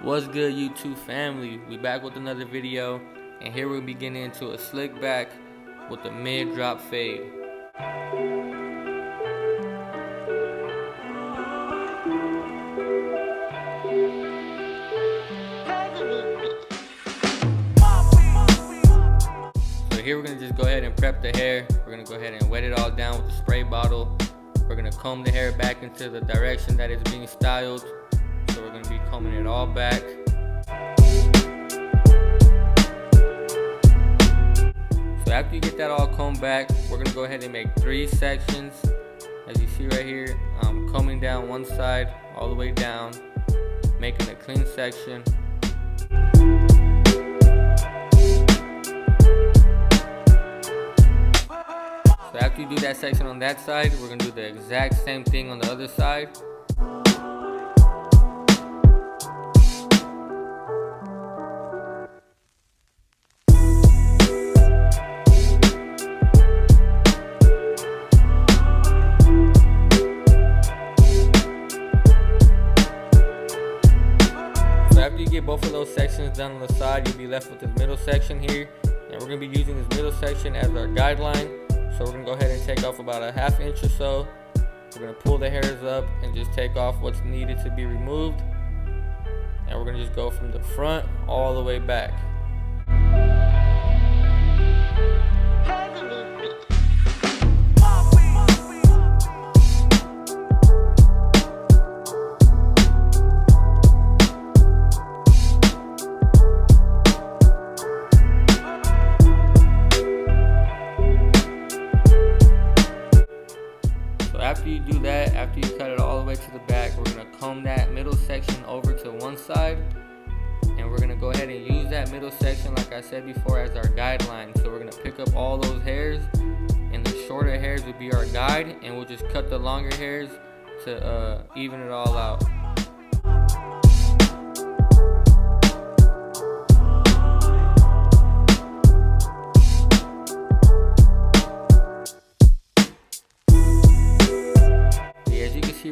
What's good, YouTube family? We back with another video, and here we'll be getting into a slick back with a mid drop fade. So here we're gonna just go ahead and prep the hair. We're gonna go ahead and wet it all down with the spray bottle. We're gonna comb the hair back into the direction that it's being styled. So we're going to be combing it all back. So after you get that all combed back, we're going to go ahead and make 3 sections. As you see right here, I'm combing down one side all the way down, making a clean section. So after you do that section on that side, we're going to do the exact same thing on the other side. After you get both of those sections done on the side, you'll be left with this middle section here, and we're going to be using this middle section as our guideline. So we're going to go ahead and take off about a ½ inch or so. We're going to pull the hairs up and just take off what's needed to be removed, and we're going to just go from the front all the way back. After you do that, after you cut it all the way to the back, we're going to comb that middle section over to one side, and we're going to go ahead and use that middle section, like I said before, as our guideline. So we're going to pick up all those hairs, and the shorter hairs would be our guide, and we'll just cut the longer hairs to even it all out.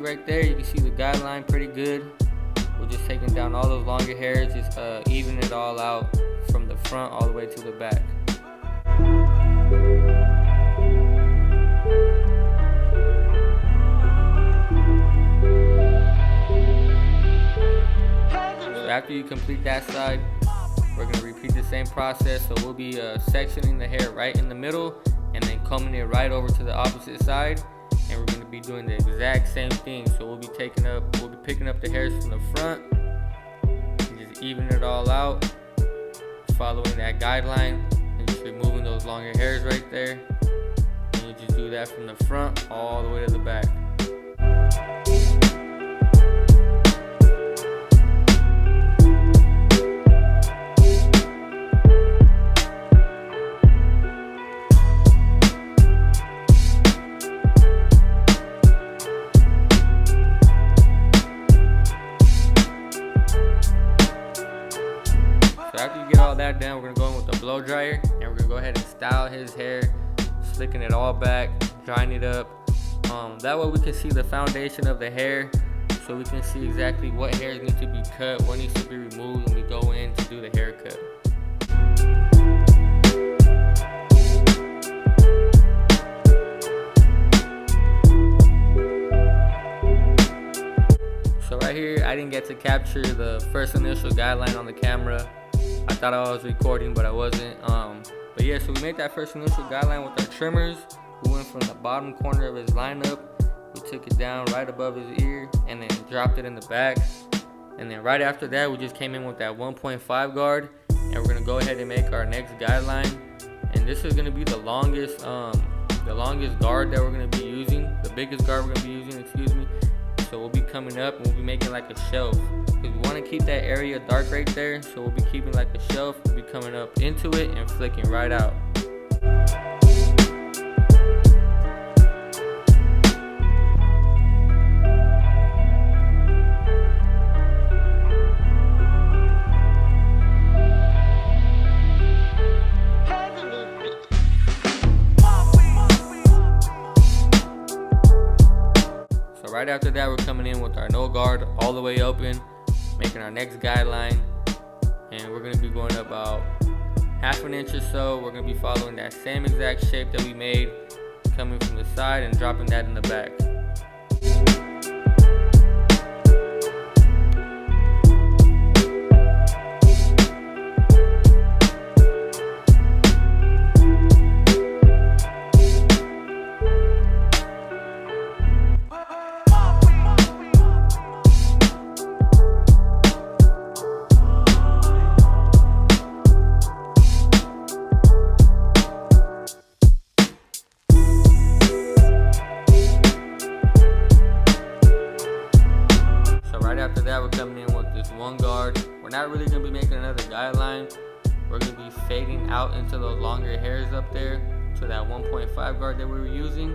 Right there, you can see the guideline pretty good. We're just taking down all those longer hairs, just even it all out from the front all the way to the back. So after you complete that side, we're going to repeat the same process. So we'll be sectioning the hair right in the middle and then combing it right over to the opposite side. And we're going to be doing the exact same thing. So we'll be picking up the hairs from the front and just even it all out, following that guideline, and just removing those longer hairs right there. And you just do that from the front all the way to the back. After you get all that done, we're going to go in with the blow dryer, and we're going to go ahead and style his hair, slicking it all back, drying it up. That way we can see the foundation of the hair, so we can see exactly what hairs need to be cut, what needs to be removed when we go in to do the haircut. So right here, I didn't get to capture the first initial guideline on the camera. I thought I was recording, but I wasn't. But yeah, so we made that first initial guideline with our trimmers. We went from the bottom corner of his lineup. We took it down right above his ear and then dropped it in the back. And then right after that, we just came in with that 1.5 guard. And we're gonna go ahead and make our next guideline. And this is gonna be the longest guard that we're gonna be using. The biggest guard we're gonna be using, excuse me. So we'll be coming up and we'll be making like a shelf. Because we want to keep that area dark right there, so we'll be keeping like a shelf. We'll be coming up into it and flicking right out. So right after that, we're coming in with our no guard all the way open. making our next guideline, and we're going to be going about half an inch or so. We're going to be following that same exact shape that we made, coming from the side and dropping that in the back. After that, we're coming in with this one guard. We're not really going to be making another guideline. We're going to be fading out into those longer hairs up there to that 1.5 guard that we were using.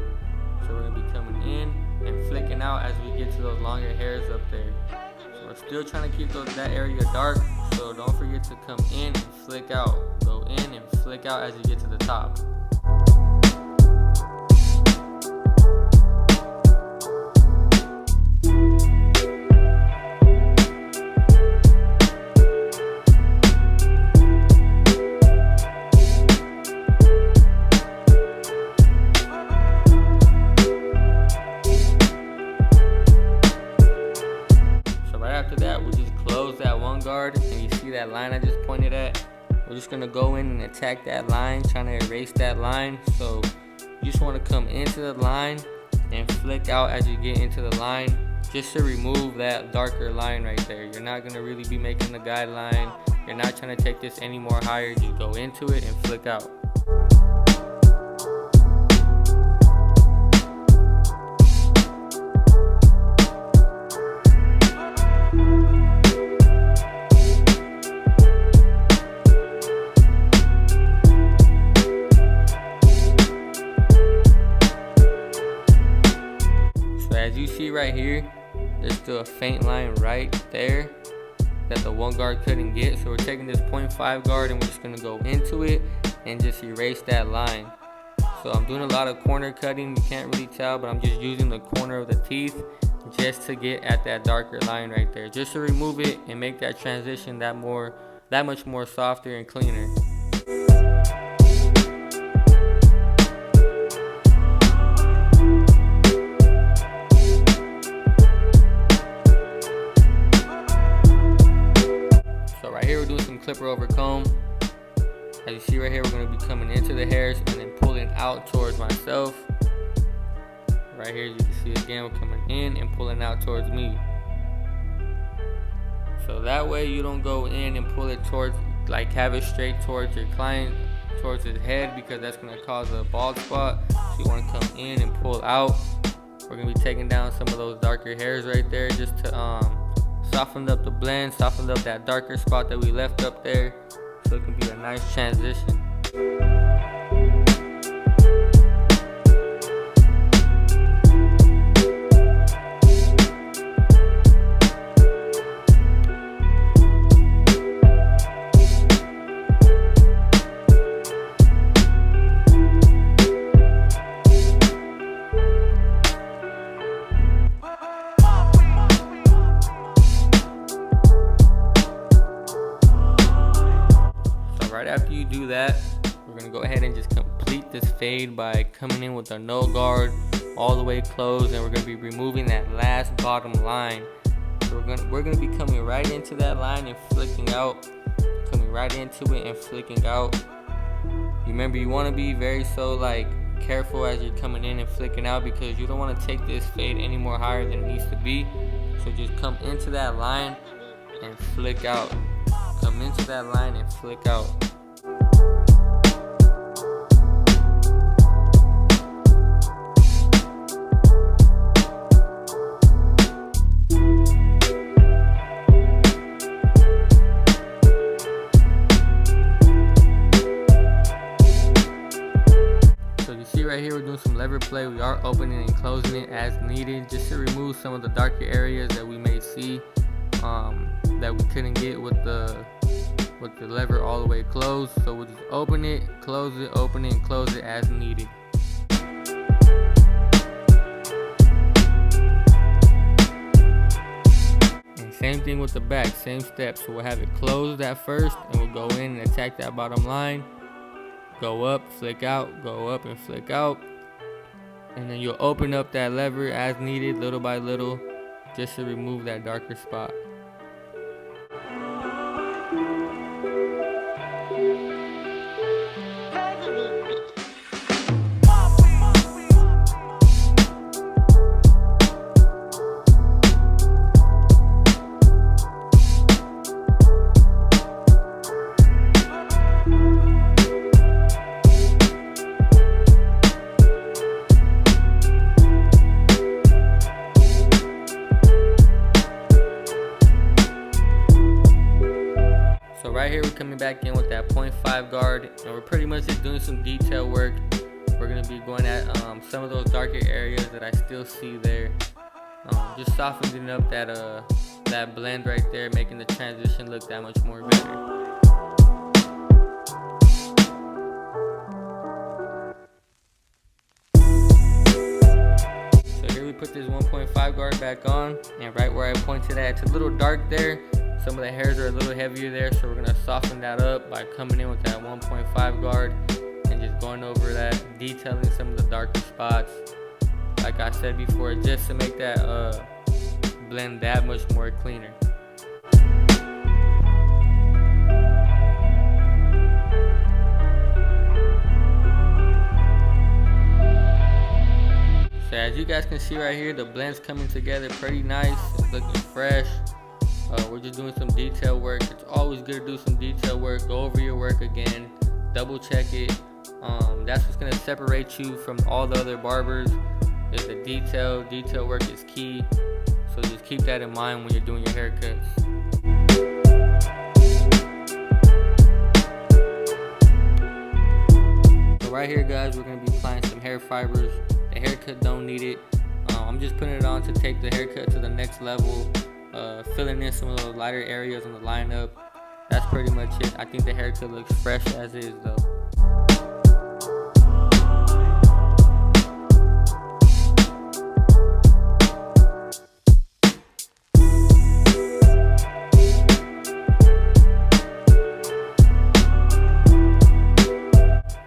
So we're going to be coming in and flicking out as we get to those longer hairs up there. So we're still trying to keep that area dark, so don't forget to come in and flick out. Go in and flick out as you get to the top. After that, we just close that one guard, and you see that line I just pointed at. We're just gonna go in and attack that line, trying to erase that line. So you just want to come into the line and flick out as you get into the line, just to remove that darker line right there. You're not gonna really be making the guideline. You're not trying to take this any more higher. Just go into it and flick out. As you see right here, there's still a faint line right there that the one guard couldn't get. So we're taking this 0.5 guard and we're just gonna go into it and just erase that line. So I'm doing a lot of corner cutting. You can't really tell, but I'm just using the corner of the teeth just to get at that darker line right there, just to remove it and make that transition that much more softer and cleaner. Here we're doing some clipper over comb. As you see right here, we're going to be coming into the hairs and then pulling out towards myself. Right here, you can see again, we're coming in and pulling out towards me. So that way you don't go in and pull it towards, like have it straight towards your client, towards his head, because that's going to cause a bald spot. So you want to come in and pull out. We're going to be taking down some of those darker hairs right there just to softened up the blend, softened up that darker spot that we left up there, so it can be a nice transition. Right after you do that, we're gonna go ahead and just complete this fade by coming in with a no guard all the way closed, and we're gonna be removing that last bottom line. So we're gonna be coming right into that line and flicking out, coming right into it and flicking out. Remember, you want to be very careful as you're coming in and flicking out, because you don't want to take this fade any more higher than it needs to be. So just come into that line and flick out. Come into that line and flick out. So you see right here, we're doing some lever play. We are opening and closing it as needed, just to remove some of the darker areas that we may see that we couldn't get with the lever all the way closed. So we'll just open it, close it, open it, and close it as needed. Same thing with the back, same steps. So we'll have it closed at first, and we'll go in and attack that bottom line. Go up, flick out, go up and flick out. And then you'll open up that lever as needed, little by little, just to remove that darker spot. So right here we're coming back in with that 0.5 guard, and we're pretty much just doing some detail work. We're going to be going at some of those darker areas that I still see there. Just softening up that blend right there, making the transition look that much more better. So here we put this 1.5 guard back on, and right where I pointed at, it's a little dark there. Some of the hairs are a little heavier there, so we're going to soften that up by coming in with that 1.5 guard and just going over that, detailing some of the darker spots. Like I said before, just to make that blend that much more cleaner. So as you guys can see right here, the blend's coming together pretty nice. It's looking fresh. We're just doing some detail work. It's always good to do some detail work. Go over your work again, double check it. That's what's gonna separate you from all the other barbers. Is the detail work is key. So just keep that in mind when you're doing your haircuts. So right here, guys, we're gonna be applying some hair fibers. The haircut don't need it. I'm just putting it on to take the haircut to the next level. Filling in some of those lighter areas on the lineup. That's pretty much it. I think the haircut looks fresh as is though.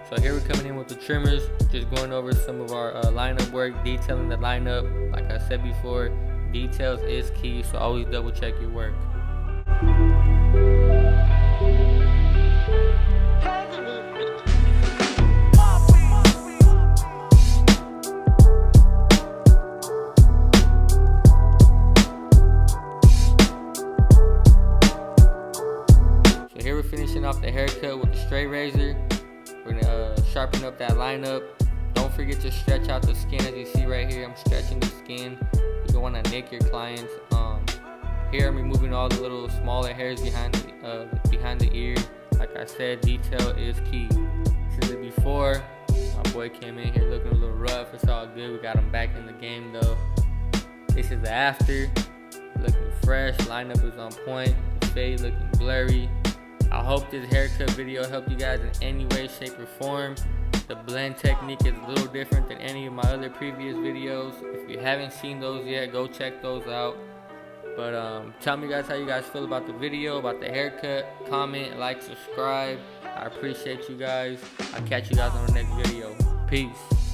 So here we're coming in with the trimmers, just going over some of our lineup work, detailing the lineup. Like I said before, details is key, so always double check your work. So here we're finishing off the haircut with the straight razor. We're gonna sharpen up that lineup. Don't forget to stretch out the skin. As you see right here, I'm stretching the skin. You don't want to nick your clients. Here I'm removing all the little smaller hairs behind the ear. Like I said, detail is key. This is the before. My boy came in here looking a little rough. It's all good. We got him back in the game though. This is the after. Looking fresh. Lineup is on point. The fade looking blurry. I hope this haircut video helped you guys in any way, shape, or form. The blend technique is a little different than any of my other previous videos. If you haven't seen those yet, go check those out. But tell me guys how you guys feel about the video, about the haircut. Comment, like, subscribe. I appreciate you guys. I'll catch you guys on the next video. Peace.